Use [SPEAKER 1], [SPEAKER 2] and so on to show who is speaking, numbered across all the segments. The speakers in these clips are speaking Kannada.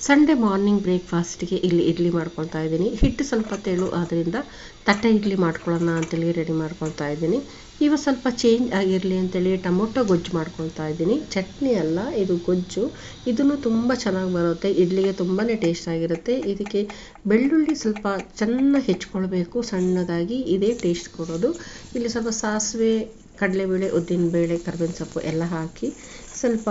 [SPEAKER 1] ಸಂಡೇ ಮಾರ್ನಿಂಗ್ ಬ್ರೇಕ್ಫಾಸ್ಟಿಗೆ ಇಲ್ಲಿ ಇಡ್ಲಿ ಮಾಡ್ಕೊಳ್ತಾ ಇದ್ದೀನಿ. ಹಿಟ್ಟು ಸ್ವಲ್ಪ ತೆಳು ಆದ್ದರಿಂದ ತಟ್ಟೆ ಇಡ್ಲಿ ಮಾಡ್ಕೊಳ್ಳೋಣ ಅಂತೇಳಿ ರೆಡಿ ಮಾಡ್ಕೊಳ್ತಾ ಇದ್ದೀನಿ. ಇವಾಗ ಸ್ವಲ್ಪ ಚೇಂಜ್ ಆಗಿರಲಿ ಅಂತೇಳಿ ಟೊಮೊಟೊ ಗೊಜ್ಜು ಮಾಡ್ಕೊಳ್ತಾ ಇದ್ದೀನಿ. ಚಟ್ನಿ ಅಲ್ಲ, ಇದು ಗೊಜ್ಜು. ಇದನ್ನು ತುಂಬ ಚೆನ್ನಾಗಿ ಬರುತ್ತೆ, ಇಡ್ಲಿಗೆ ತುಂಬಾ ಟೇಸ್ಟ್ ಆಗಿರುತ್ತೆ. ಇದಕ್ಕೆ ಬೆಳ್ಳುಳ್ಳಿ ಸ್ವಲ್ಪ ಚೆನ್ನಾಗಿ ಹೆಚ್ಕೊಳ್ಬೇಕು ಸಣ್ಣದಾಗಿ, ಇದೇ ಟೇಸ್ಟ್ ಕೊಡೋದು. ಇಲ್ಲಿ ಸ್ವಲ್ಪ ಸಾಸಿವೆ, ಕಡಲೆಬೇಳೆ, ಉದ್ದಿನಬೇಳೆ, ಕರ್ಬೇವಿನ ಸೊಪ್ಪು ಎಲ್ಲ ಹಾಕಿ ಸ್ವಲ್ಪ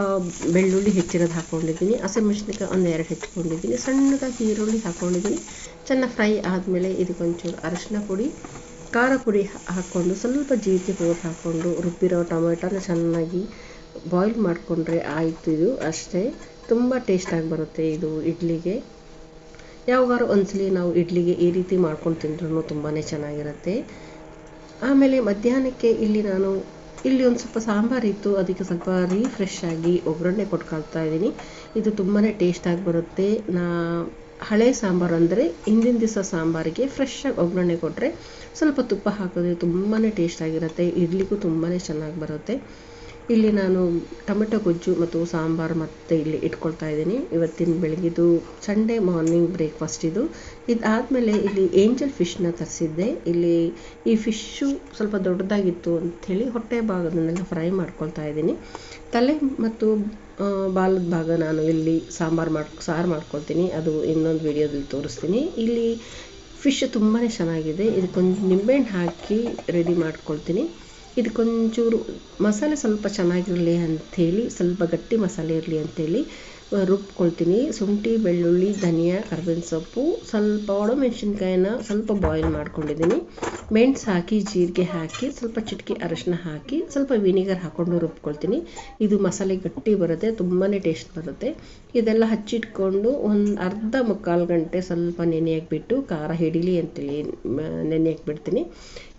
[SPEAKER 1] ಬೆಳ್ಳುಳ್ಳಿ ಹೆಚ್ಚಿರೋದು ಹಾಕ್ಕೊಂಡಿದ್ದೀನಿ. ಹಸಿಮೆಣಸಿನಕಾಯಿ ಒಂದೆರಡು ಹೆಚ್ಕೊಂಡಿದ್ದೀನಿ. ಸಣ್ಣದಾಗಿ ಈರುಳ್ಳಿ ಹಾಕ್ಕೊಂಡಿದ್ದೀನಿ. ಚೆನ್ನಾಗಿ ಫ್ರೈ ಆದಮೇಲೆ ಇದಕ್ಕೊಂಚೂರು ಅರಿಶಿನ ಪುಡಿ, ಖಾರ ಪುಡಿ ಹಾಕ್ಕೊಂಡು ಸ್ವಲ್ಪ ಜೀರಿಗೆ ಪೌಡರ್ ಹಾಕ್ಕೊಂಡು ರುಬ್ಬಿರೋ ಟೊಮೆಟೊನ ಚೆನ್ನಾಗಿ ಬಾಯ್ಲ್ ಮಾಡಿಕೊಂಡ್ರೆ ಆಯಿತು. ಇದು ಅಷ್ಟೇ, ತುಂಬ ಟೇಸ್ಟಾಗಿ ಬರುತ್ತೆ ಇದು ಇಡ್ಲಿಗೆ. ಯಾವಾಗಾರು ಒಂದ್ಸಲಿ ನಾವು ಇಡ್ಲಿಗೆ ಈ ರೀತಿ ಮಾಡ್ಕೊಂಡು ತಿಂದ್ರೂ ತುಂಬಾ ಚೆನ್ನಾಗಿರುತ್ತೆ. ಆಮೇಲೆ ಮಧ್ಯಾಹ್ನಕ್ಕೆ ಇಲ್ಲಿ ಒಂದು ಸ್ವಲ್ಪ ಸಾಂಬಾರಿತ್ತು, ಅದಕ್ಕೆ ಸ್ವಲ್ಪ ರೀಫ್ರೆಶ್ ಆಗಿ ಒಗ್ಗರಣೆ ಕೊಟ್ಕೊಳ್ತಾ ಇದ್ದೀನಿ. ಇದು ತುಂಬಾ ಟೇಸ್ಟಾಗಿ ಬರುತ್ತೆ. ಹಳೆ ಸಾಂಬಾರು ಅಂದರೆ ಹಿಂದಿನ ದಿವಸ ಸಾಂಬಾರಿಗೆ ಫ್ರೆಶ್ಶಾಗಿ ಒಗ್ಗರಣೆ ಕೊಟ್ಟರೆ ಸ್ವಲ್ಪ ತುಪ್ಪ ಹಾಕಿದ್ರೆ ತುಂಬಾ ಟೇಸ್ಟಾಗಿರುತ್ತೆ. ಇಡ್ಲಿಗೂ ತುಂಬಾ ಚೆನ್ನಾಗಿ ಬರುತ್ತೆ. ಇಲ್ಲಿ ನಾನು ಟೊಮೆಟೊ ಗೊಜ್ಜು ಮತ್ತು ಸಾಂಬಾರು ಮತ್ತು ಇಲ್ಲಿ ಇಟ್ಕೊಳ್ತಾ ಇದ್ದೀನಿ. ಇವತ್ತಿನ ಬೆಳಗ್ಗೆದು ಸಂಡೇ ಮಾರ್ನಿಂಗ್ ಬ್ರೇಕ್ಫಾಸ್ಟ್ ಇದು. ಇದಾದಮೇಲೆ ಇಲ್ಲಿ ಏಂಜಲ್ ಫಿಶ್ನ ತರಿಸಿದ್ದೆ. ಇಲ್ಲಿ ಈ ಫಿಶ್ಶು ಸ್ವಲ್ಪ ದೊಡ್ಡದಾಗಿತ್ತು ಅಂಥೇಳಿ ಹೊಟ್ಟೆ ಭಾಗದನ್ನೆಲ್ಲ ಫ್ರೈ ಮಾಡ್ಕೊಳ್ತಾ ಇದ್ದೀನಿ. ತಲೆ ಮತ್ತು ಬಾಲದ ಭಾಗ ನಾನು ಇಲ್ಲಿ ಸಾರು ಮಾಡ್ಕೊಳ್ತೀನಿ, ಅದು ಇನ್ನೊಂದು ವಿಡಿಯೋದಲ್ಲಿ ತೋರಿಸ್ತೀನಿ. ಇಲ್ಲಿ ಫಿಶ್ ತುಂಬಾ ಚೆನ್ನಾಗಿದೆ. ಇದಕ್ಕೊಂದು ನಿಂಬೆಹಣ್ಣು ಹಾಕಿ ರೆಡಿ ಮಾಡ್ಕೊಳ್ತೀನಿ. ಇದಕ್ಕೊಂಚೂರು ಮಸಾಲೆ ಸ್ವಲ್ಪ ಚೆನ್ನಾಗಿರಲಿ ಅಂಥೇಳಿ, ಸ್ವಲ್ಪ ಗಟ್ಟಿ ಮಸಾಲೆ ಇರಲಿ ಅಂಥೇಳಿ ರುಬ್ಕೊಳ್ತೀನಿ. ಶುಂಠಿ, ಬೆಳ್ಳುಳ್ಳಿ, ಧನಿಯಾ, ಕರ್ಬೇವಿನ ಸೊಪ್ಪು, ಸ್ವಲ್ಪ ಒಣಮೆಣಸಿನ್ಕಾಯಿನ ಸ್ವಲ್ಪ ಬಾಯ್ಲ್ ಮಾಡ್ಕೊಂಡಿದ್ದೀನಿ. ಮೆಣಸು ಹಾಕಿ, ಜೀರಿಗೆ ಹಾಕಿ, ಸ್ವಲ್ಪ ಚಿಟಿಕೆ ಅರಿಶಿನ ಹಾಕಿ, ಸ್ವಲ್ಪ ವಿನಿಗರ್ ಹಾಕ್ಕೊಂಡು ರುಬ್ಕೊಳ್ತೀನಿ. ಇದು ಮಸಾಲೆ ಗಟ್ಟಿ ಬರುತ್ತೆ, ತುಂಬಾ ಟೇಸ್ಟ್ ಬರುತ್ತೆ. ಇದೆಲ್ಲ ಹಚ್ಚಿಟ್ಕೊಂಡು ಒಂದು ಅರ್ಧ ಮುಕ್ಕಾಲು ಗಂಟೆ ಸ್ವಲ್ಪ ನೆನೆಯಕ್ಕೆ ಬಿಟ್ಟು ಖಾರ ಹಿಡೀಲಿ ಅಂತೇಳಿ ನೆನೆಯಕ್ಕೆ ಬಿಡ್ತೀನಿ.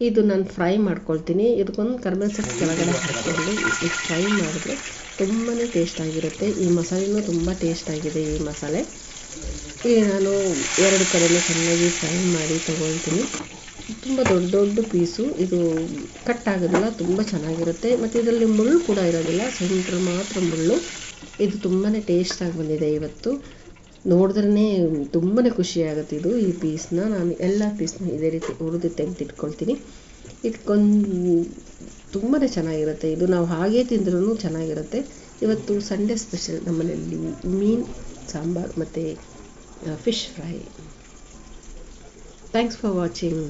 [SPEAKER 1] ಇದು ನಾನು ಫ್ರೈ ಮಾಡ್ಕೊಳ್ತೀನಿ. ಇದಕ್ಕೊಂದು ಕರ್ಬೇವಿನ ಸೊಪ್ಪು ಕೆಳಗಡೆ ಹಾಕ್ಕೊಂಡು ಇದು ಫ್ರೈ ಮಾಡಿದ್ರೆ ತುಂಬಾ ಟೇಸ್ಟಾಗಿರುತ್ತೆ. ಈ ಮಸಾಲೆನೂ ತುಂಬ ಟೇಸ್ಟಾಗಿದೆ ಈ ಮಸಾಲೆ. ಈಗ ನಾನು ಎರಡು ಕಡೆಯೂ ಚೆನ್ನಾಗಿ ಫ್ರೈ ಮಾಡಿ ತೊಗೊಳ್ತೀನಿ. ತುಂಬ ದೊಡ್ಡ ದೊಡ್ಡ ಪೀಸು, ಇದು ಕಟ್ ಆಗೋದಿಲ್ಲ, ತುಂಬ ಚೆನ್ನಾಗಿರುತ್ತೆ. ಮತ್ತು ಇದರಲ್ಲಿ ಮುಳ್ಳು ಕೂಡ ಇರೋದಿಲ್ಲ, ಸೆಂಟ್ರ್ ಮಾತ್ರ ಮುಳ್ಳು. ಇದು ತುಂಬಾ ಟೇಸ್ಟಾಗಿ ಬಂದಿದೆ ಇವತ್ತು. ನೋಡಿದ್ರೇ ತುಂಬಾ ಖುಷಿಯಾಗುತ್ತೆ ಇದು. ಈ ಪೀಸ್ನ ನಾನು ಎಲ್ಲ ಪೀಸ್ನ ಇದೇ ರೀತಿ ಹುರಿದು ತೆಗೆದಿಟ್ಕೊಳ್ತೀನಿ. ಇದಕ್ಕೊಂದು ತುಂಬಾ ಚೆನ್ನಾಗಿರುತ್ತೆ. ಇದು ನಾವು ಹಾಗೇ ತಿಂದ್ರೂ ಚೆನ್ನಾಗಿರುತ್ತೆ. ಇವತ್ತು ಸಂಡೇ ಸ್ಪೆಷಲ್ ನಮ್ಮನೆಯಲ್ಲಿ ಮೀನು ಸಾಂಬಾರು ಮತ್ತು fish fry. Thanks for watching.